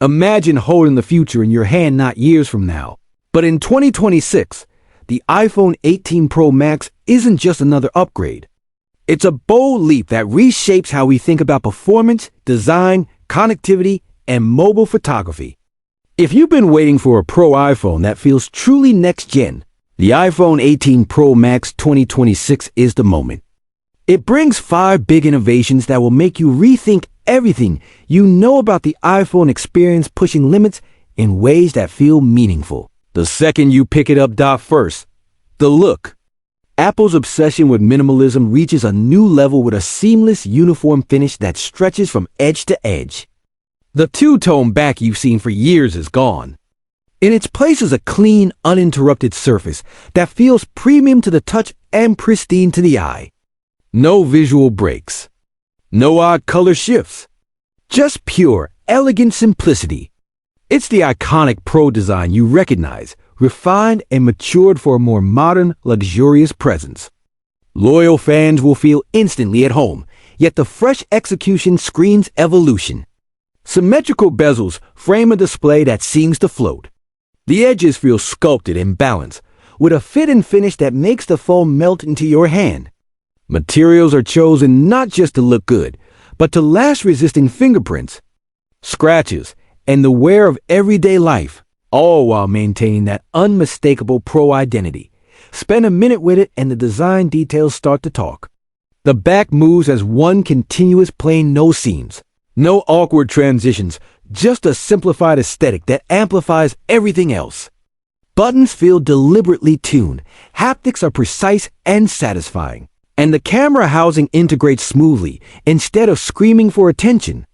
Imagine holding the future in your hand not years from now. But in 2026, the iPhone 18 Pro Max isn't just another upgrade. It's a bold leap that reshapes how we think about performance, design, connectivity, and mobile photography. If you've been waiting for a Pro iPhone that feels truly next-gen, the iPhone 18 Pro Max 2026 is the moment. It brings 5 big innovations that will make you rethink everything you know about the iPhone experience, pushing limits in ways that feel meaningful. The second you pick it up. First, the look. Apple's obsession with minimalism reaches a new level with a seamless, uniform finish that stretches from edge to edge. The two-tone back you've seen for years is gone. In its place is a clean, uninterrupted surface that feels premium to the touch and pristine to the eye. No visual breaks. No odd color shifts. Just pure, elegant simplicity. It's the iconic Pro design you recognize, refined and matured for a more modern, luxurious presence. Loyal fans will feel instantly at home, yet the fresh execution screams evolution. Symmetrical bezels frame a display that seems to float. The edges feel sculpted and balanced, with a fit and finish that makes the phone melt into your hand. Materials are chosen not just to look good, but to last, resisting fingerprints, scratches, and the wear of everyday life, all while maintaining that unmistakable Pro identity. Spend a minute with it and the design details start to talk. The back moves as one continuous plane, no seams, no awkward transitions, just a simplified aesthetic that amplifies everything else. Buttons feel deliberately tuned, haptics are precise and satisfying, and the camera housing integrates smoothly instead of screaming for attention.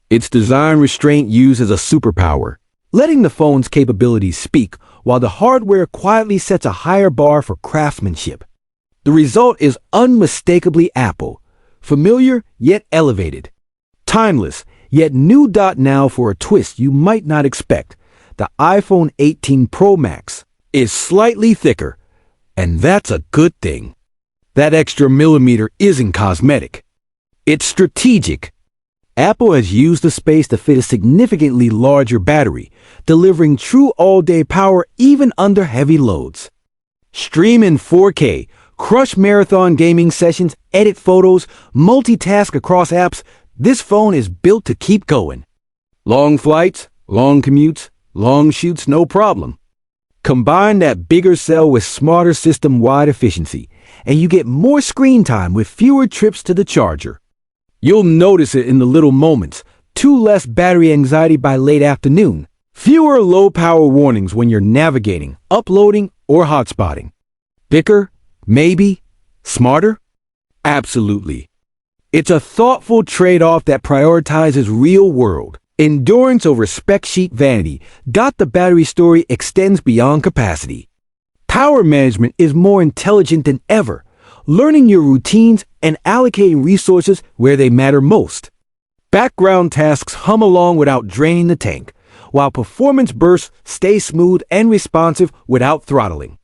Its design restraint uses a superpower, letting the phone's capabilities speak while the hardware quietly sets a higher bar for craftsmanship. The result is unmistakably Apple, familiar yet elevated, timeless yet new. Now for a twist you might not expect, the iPhone 18 Pro Max is slightly thicker, and that's a good thing. That extra millimeter isn't cosmetic. It's strategic. Apple has used the space to fit a significantly larger battery, delivering true all-day power even under heavy loads. Stream in 4K, crush marathon gaming sessions, edit photos, multitask across apps. This phone is built to keep going. Long flights, long commutes, long shoots, no problem. Combine that bigger cell with smarter system-wide efficiency, and you get more screen time with fewer trips to the charger. You'll notice it in the little moments: 2 less battery anxiety by late afternoon, fewer low-power warnings when you're navigating, uploading, or hotspotting. Thicker? Maybe. Smarter? Absolutely. It's a thoughtful trade-off that prioritizes real-world endurance over spec sheet vanity. The battery story extends beyond capacity. Power management is more intelligent than ever, learning your routines and allocating resources where they matter most. Background tasks hum along without draining the tank, while performance bursts stay smooth and responsive without throttling.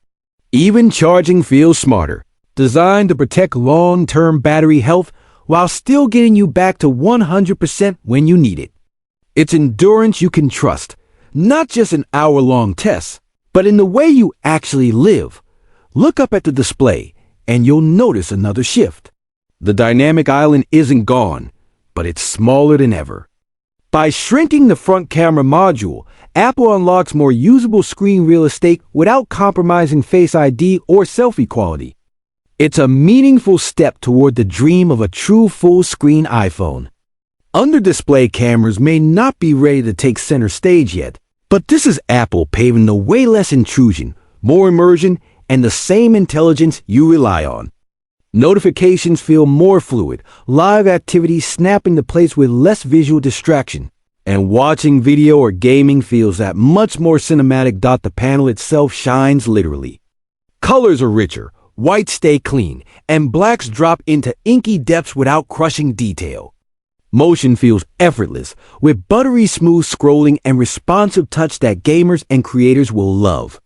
Even charging feels smarter, designed to protect long-term battery health while still getting you back to 100% when you need it. It's endurance you can trust, not just in hour-long tests, but in the way you actually live. Look up at the display, and you'll notice another shift. The dynamic island isn't gone, but it's smaller than ever. By shrinking the front camera module, Apple unlocks more usable screen real estate without compromising Face ID or selfie quality. It's a meaningful step toward the dream of a true full-screen iPhone. Under-display cameras may not be ready to take center stage yet, but this is Apple paving the way: less intrusion, more immersion, and the same intelligence you rely on. Notifications feel more fluid, live activity snap into place with less visual distraction, and watching video or gaming feels that much more cinematic. The panel itself shines literally. Colors are richer, whites stay clean, and blacks drop into inky depths without crushing detail. Motion feels effortless, with buttery smooth scrolling and responsive touch that gamers and creators will love.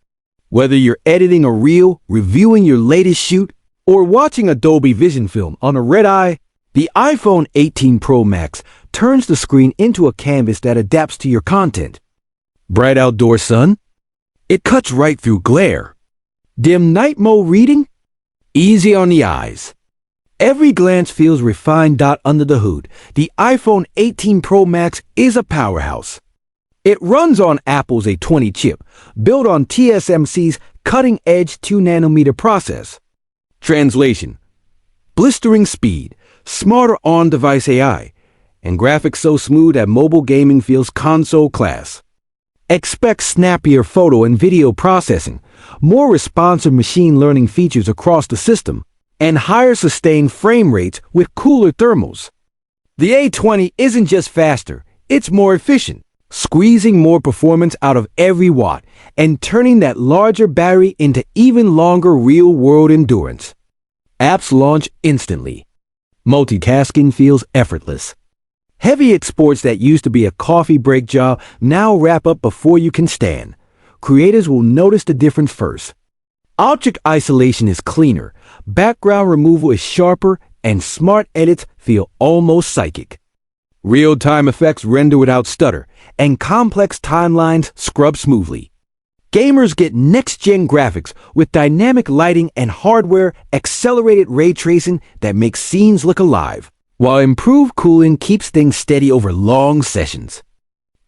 Whether you're editing a reel, reviewing your latest shoot, or watching a Dolby Vision film on a red eye, the iPhone 18 Pro Max turns the screen into a canvas that adapts to your content. Bright outdoor sun? It cuts right through glare. Dim night mode reading? Easy on the eyes. Every glance feels refined. Under the hood, the iPhone 18 Pro Max is a powerhouse. It runs on Apple's A20 chip, built on TSMC's cutting-edge 2-nanometer process. Translation: blistering speed, smarter on-device AI, and graphics so smooth that mobile gaming feels console class. Expect snappier photo and video processing, more responsive machine learning features across the system, and higher sustained frame rates with cooler thermals. The A20 isn't just faster, it's more efficient, squeezing more performance out of every watt and turning that larger battery into even longer real-world endurance. Apps launch instantly. Multitasking feels effortless. Heavy exports that used to be a coffee break job now wrap up before you can stand. Creators will notice the difference first. Object isolation is cleaner, background removal is sharper, and smart edits feel almost psychic. Real-time effects render without stutter, and complex timelines scrub smoothly. Gamers get next-gen graphics with dynamic lighting and hardware-accelerated ray tracing that makes scenes look alive, while improved cooling keeps things steady over long sessions.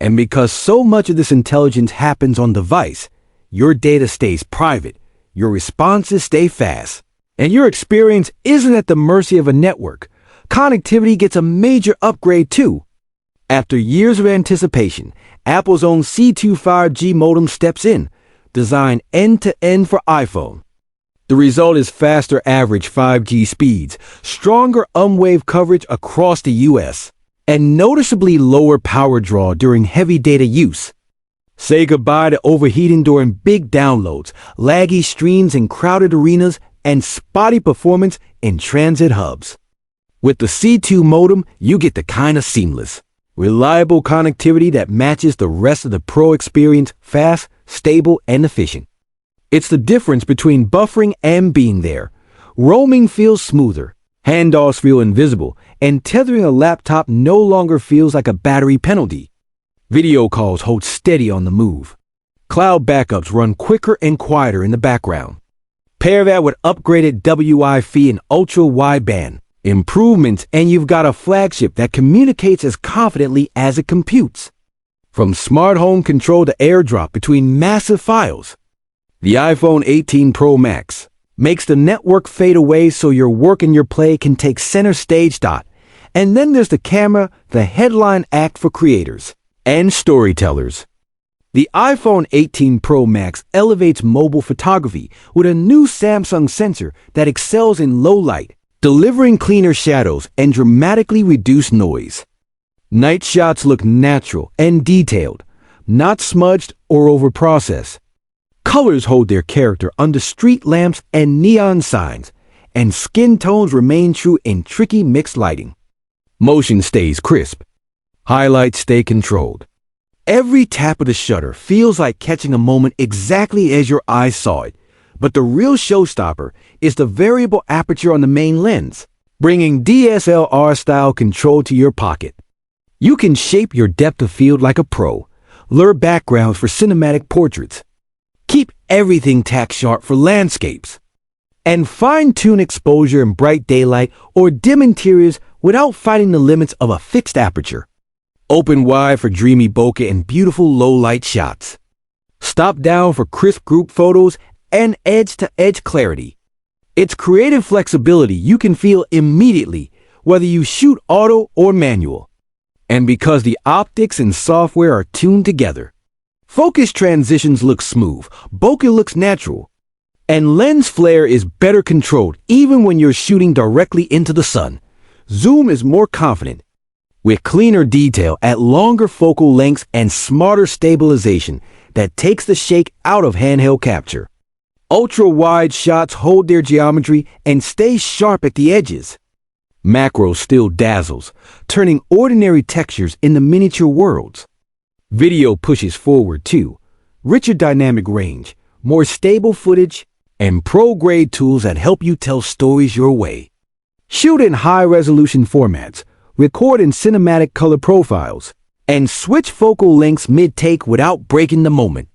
And because so much of this intelligence happens on device, your data stays private, your responses stay fast, and your experience isn't at the mercy of a network. Connectivity gets a major upgrade too. After years of anticipation, Apple's own C2 5G modem steps in, designed end-to-end for iPhone. The result is faster average 5G speeds, stronger wave coverage across the US, and noticeably lower power draw during heavy data use. Say goodbye to overheating during big downloads, laggy streams in crowded arenas, and spotty performance in transit hubs. With the C2 modem, you get the kind of seamless, reliable connectivity that matches the rest of the Pro experience: fast, stable, and efficient. It's the difference between buffering and being there. Roaming feels smoother, handoffs feel invisible, and tethering a laptop no longer feels like a battery penalty. Video calls hold steady on the move. Cloud backups run quicker and quieter in the background. Pair that with upgraded Wi-Fi and ultra-wideband improvements, and you've got a flagship that communicates as confidently as it computes. From smart home control to AirDrop between massive files, the iPhone 18 Pro Max makes the network fade away so your work and your play can take center stage. And then there's the camera, the headline act for creators and storytellers. The iPhone 18 Pro Max elevates mobile photography with a new Samsung sensor that excels in low light, delivering cleaner shadows and dramatically reduced noise. Night shots look natural and detailed, not smudged or overprocessed. Colors hold their character under street lamps and neon signs, and skin tones remain true in tricky mixed lighting. Motion stays crisp. Highlights stay controlled. Every tap of the shutter feels like catching a moment exactly as your eyes saw it. But the real showstopper is the variable aperture on the main lens, bringing DSLR-style control to your pocket. You can shape your depth of field like a pro, lure backgrounds for cinematic portraits, keep everything tack sharp for landscapes, and fine-tune exposure in bright daylight or dim interiors without fighting the limits of a fixed aperture. Open wide for dreamy bokeh and beautiful low-light shots. Stop down for crisp group photos and edge-to-edge clarity. It's creative flexibility you can feel immediately, whether you shoot auto or manual. And because the optics and software are tuned together, focus transitions look smooth, bokeh looks natural, and lens flare is better controlled even when you're shooting directly into the sun. Zoom is more confident, with cleaner detail at longer focal lengths and smarter stabilization that takes the shake out of handheld capture. Ultra-wide shots hold their geometry and stay sharp at the edges. Macro still dazzles, turning ordinary textures into miniature worlds. Video pushes forward too, richer dynamic range, more stable footage, and pro-grade tools that help you tell stories your way. Shoot in high-resolution formats, record in cinematic color profiles, and switch focal lengths mid-take without breaking the moment.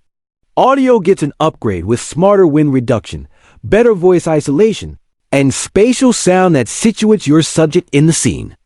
Audio gets an upgrade with smarter wind reduction, better voice isolation, and spatial sound that situates your subject in the scene.